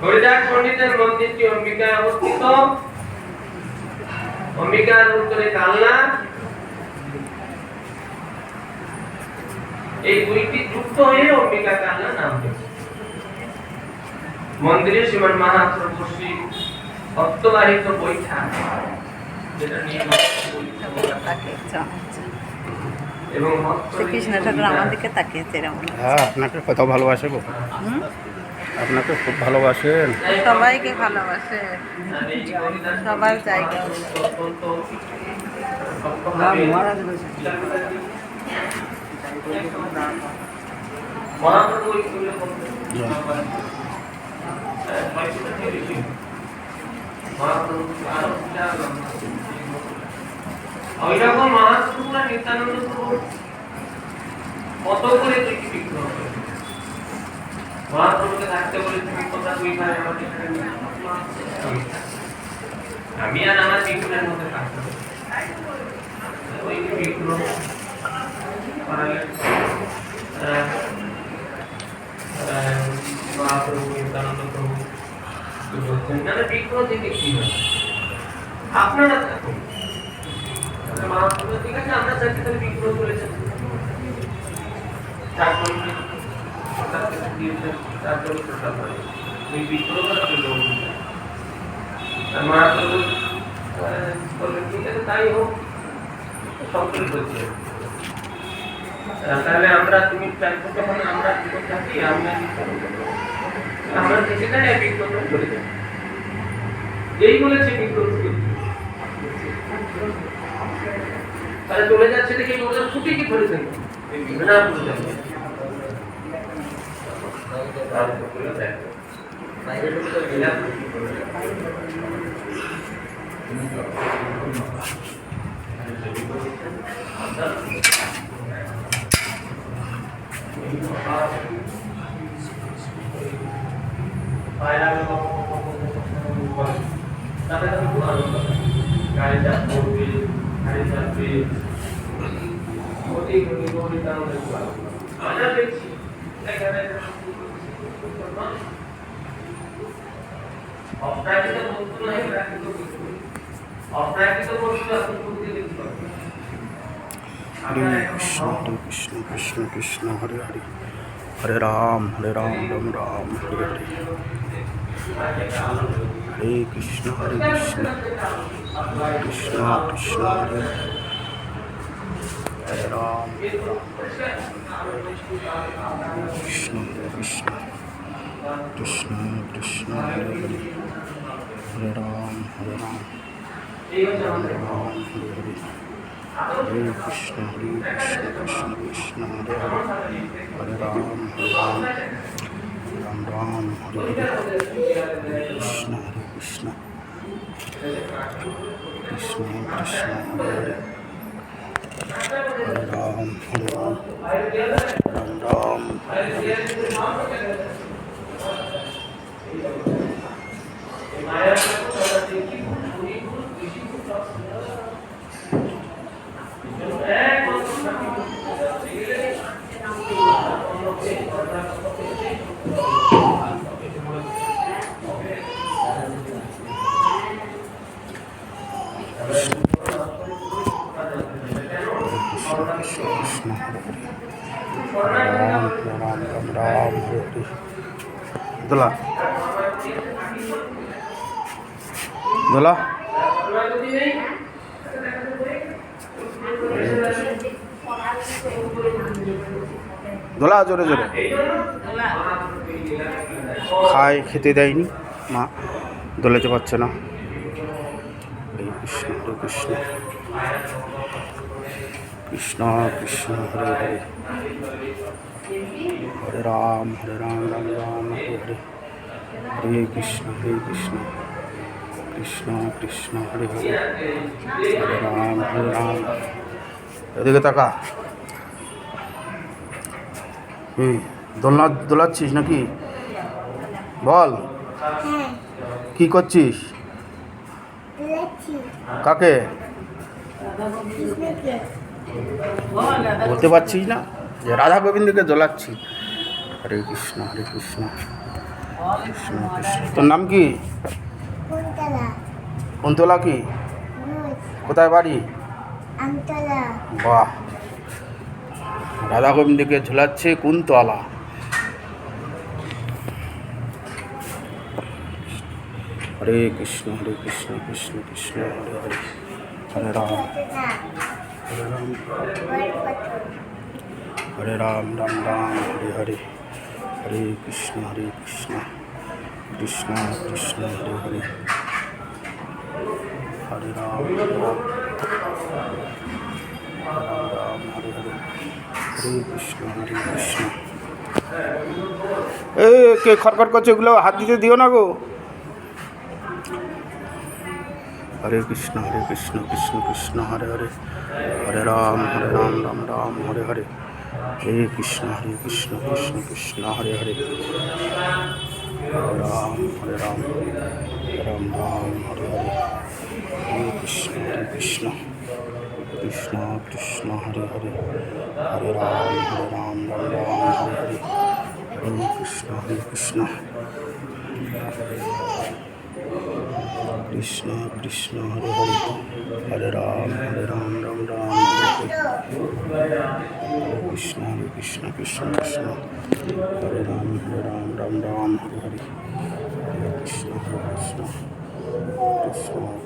হরিদাস পণ্ডিতের মন্দিরটি অম্বিকায় অবস্থিত। অম্বিকার উত্তরে কালনা। এই দুইটি যুক্ত হয়ে অম্বিকা কালনা নাম হয়েছে। মন্দিরে শ্রীমান মহাপ্রভুশ্রী ভক্তবাহিত বৈঠা, যেটা নিয়ে এবং কৃষ্ণ ঠাকুর আমার দিকে তাকিয়েছে এরকম। হ্যাঁ, আপনাকে কত ভালোবাসে গো, আপনাকে খুব ভালোবাসেন। সবাইকে ভালোবাসে, সবার জায়গা। ওইরকম মহাপ্রভুরা নিত্যানন্দ প্রভু কত করে দুইটি বিগ্রহ, মহাপ্রভুকে থাকতে বলে তুমি তোমরা দুই ভাই আমার এখানে, আমি আর আমার বিগ্রহের মধ্যে থাকতে ওই বিগ্রহ মহাপ্রভু নিত্যানন্দ প্রভু বিগ্রহ থেকে কি হয়, আপনারা থাকুন মহাপ্রভু, ঠিক আছে আমরা চাইছি তাহলে বিগ্রহ করেছেন, মহাপ্রভু ঠিক আছে তাই হোক, সকলে বলছে তাহলে আমরা তুমি চাইছো যখন আমরা জীবন থাকি আমরা থেকে যাই বিগ্রহ করে যাই, এই বলেছে বিগ্রহ তাহলে চলে যাচ্ছে দেখে ওরা ছুটি কি ধরেছেন না ভুলে যাবে কৃষ্ণ কৃষ্ণ কৃষ্ণ হরে হরে, হরে রাম রাম রাম হরে হরে, হরে কৃষ্ণ কৃষ্ণ কৃষ্ণ হরে হরে রাম কৃষ্ণ কৃষ্ণ কৃষ্ণ কৃষ্ণ হরে হরে, হরে রাম হরে রাম হরে হরে, হরে কৃষ্ণ কৃষ্ণ কৃষ্ণ হরে হরে, হরে রাম রাম রাম হরে হরে, হরে কৃষ্ণ কৃষ্ণ কৃষ্ণ হরে হরে, হরে রাম রাম রাম হরে দোলা দোলা দোলা জোরে জোরে খায়, খেতে দেয়নি মা, দোলাতে পারছে না। হরে কৃষ্ণ কৃষ্ণ কৃষ্ণ কৃষ্ণ হরে হরে, হরে রাম রাম রাম হরে হরে, হরে কৃষ্ণ কৃষ্ণ কৃষ্ণ হরে হরে, হরে রাম। এদিকে তাকা, দোলাচ্ছিস নাকি? বল কি করছিস? কাকে বলতে পারছিস না? যে রাধা গোবিন্দকে দোলাচ্ছি। হরে কৃষ্ণ কৃষ্ণ কৃষ্ণ। তোর নাম কি? কুন্তলা কুন্তলা কি? রোজ কোথায় বাড়ি? আমতলা বাহ, রাধা গোবিন্দকে ঝুলাচ্ছে কুন্তলা। হরে কৃষ্ণ কৃষ্ণ কৃষ্ণ হরে হরে, হরে রাম চেতনা হরে রাম, বরপত্র হরে রাম রাম রাম হরে হরে, হরে কৃষ্ণ কৃষ্ণ কৃষ্ণ হরে হরে, হরে রাম রাম রাম হরে হরে, হরে কৃষ্ণ কৃষ্ণ। এ কে খড়খড় করছে, ওগুলো হাত দিতে দিও না গো। হরে কৃষ্ণ কৃষ্ণ কৃষ্ণ হরে হরে, হরে রাম রাম রাম হরে হরে, হরে কৃষ্ণ কৃষ্ণ কৃষ্ণ হরে হরে, হরে রাম রাম রাম হরে হরে, হরে কৃষ্ণ কৃষ্ণ কৃষ্ণ হরে হরে, হরে রাম রাম রাম হরে হরে, হরে কৃষ্ণ কৃষ্ণ কৃষ্ণ কৃষ্ণ হরে হরে, হরে রাম রাম রাম হরে হরে, হরে কৃষ্ণ কৃষ্ণ কৃষ্ণ হরে রাম রাম হরে হরে, হরে কৃষ্ণ কৃষ্ণ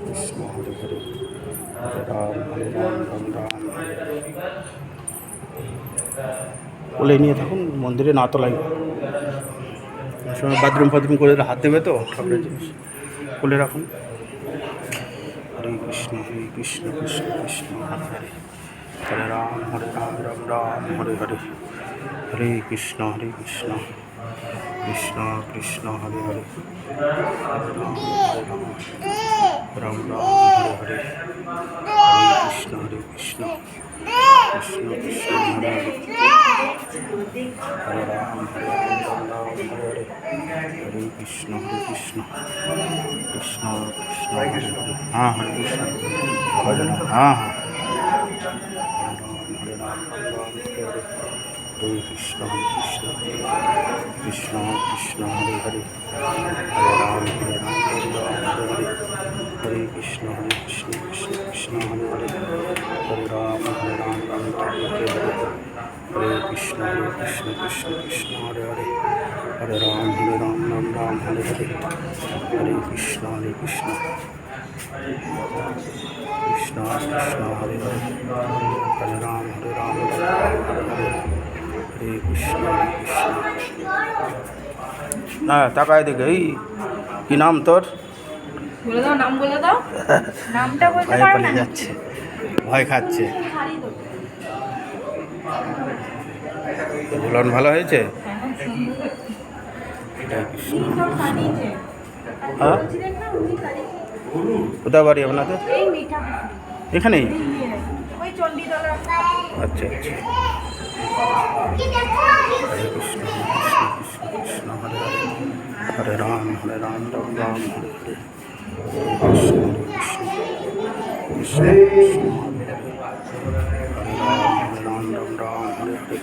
কৃষ্ণ হরে হরে, হরে রাম রাম হরে হরে। কোলে নিয়ে থাকুন, মন্দিরে না তোলাই, সময় বাথরুম করে হাত দেবে তো ঠাকুরের জিনিস, কোলে রাখুন। হরে কৃষ্ণ কৃষ্ণ হরে হরে, হরে রাম রাম হরে হরে, হরে কৃষ্ণ কৃষ্ণ হরে হরে, হরে রাম রাম হরে হরে, হরে কৃষ্ণ কৃষ্ণ হরে হরে, হরে রাম হরে হরে, হরে কৃষ্ণ কৃষ্ণ হরে হরে। হ্যাঁ হরে কৃষ্ণ ভজন, হ্যাঁ হ্যাঁ, হরে রাম হরে হরে, হরে কৃষ্ণ কৃষ্ণ হরে হরে, হরে রাম হরে হরে, হরে কৃষ্ণ কৃষ্ণ হরে হরে, হরে রাম রাম হরে হরে, হরে কৃষ্ণ কৃষ্ণ হরে হরে, হরে রাম রাম হরে হরে, হরে কৃষ্ণ কৃষ্ণ হরে হরে, হরে রাম হরে হরে, হরে কৃষ্ণ কৃষ্ণ। হ্যাঁ তাকায় দেখে, এই কি নাম তোর? বলে দাও, নাম বলে দাও, নামটা বলতে ভয়ে পারো না? পালিয়ে যাচ্ছে, ভয় খাচ্ছে। ঝুলন ভালো হয়েছে? হরে কৃষ্ণ। হ্যাঁ কোথায় বাড়ি আপনাদের? এই মিঠা এখানেই? ওই চণ্ডীতলা। আচ্ছা আচ্ছা। হরে কৃষ্ণ কৃষ্ণ হরে হরে, হরে রাম রাম রাম হরে হরে, হরে কৃষ্ণ কৃষ্ণ হরে হরে, হরে রাম রাম হরে হরে,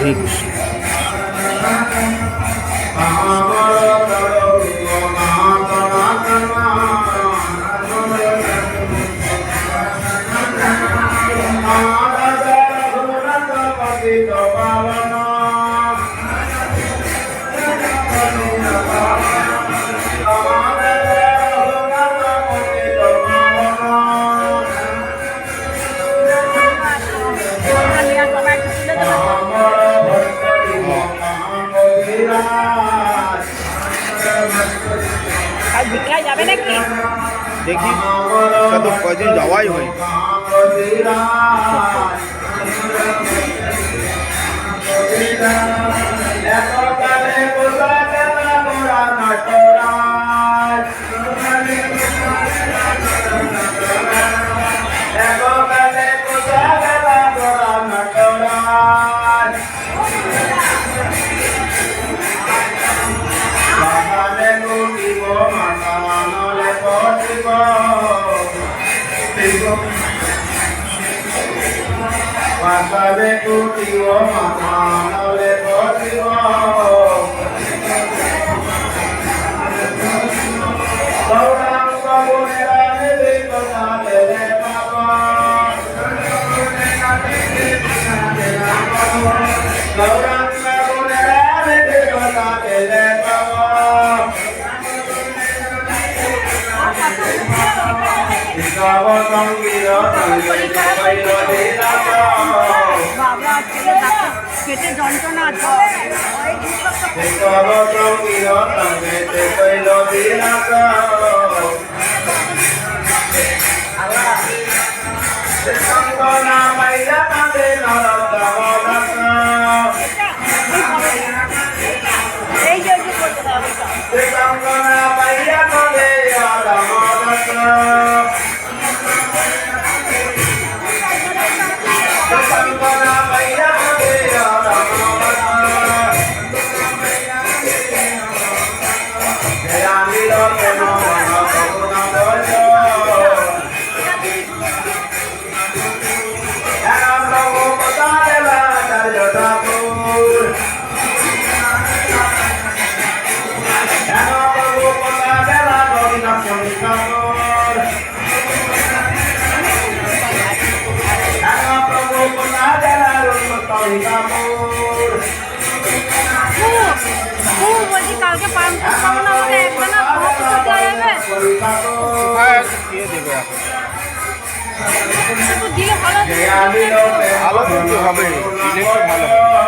হরে কৃষ্ণ। আর দীঘায় যাবে নাকি? দেখি তো কদিন যাওয়াই হয়। Masale kutiwo manole kutiwo. Gaurang kabunera nebe kotale le baba. Gaurang kabunera nebe kotale le baba. Ikawa sangiro tange kairo dilaka. বাবা পেটে যন্ত্রণা আছে। Ikawa sangiro tange kairo dilaka. Sangona maya tange naradavaka. এই যে করতে হবে। Sangona maya tange naradavaka. Sangona maya tange naradavaka. Jayamilo keno mana karuna bojo. Jana Prabhu patayala Charya Thakur. Jana Prabhu patayala Govinda Puri Thakur. Jana Prabhu patayala Rumpatari Thakur. ও বলছি কালকে পান খাবো না, আমাকে একবেলা ভোগ করতে হবে। Puri Thakur. দিয়ে দেবে এখন। একটু দিলে ভালো হতো। Jayamilo keno ভালো কিন্তু হবে, দিলে তো ভালো হবে।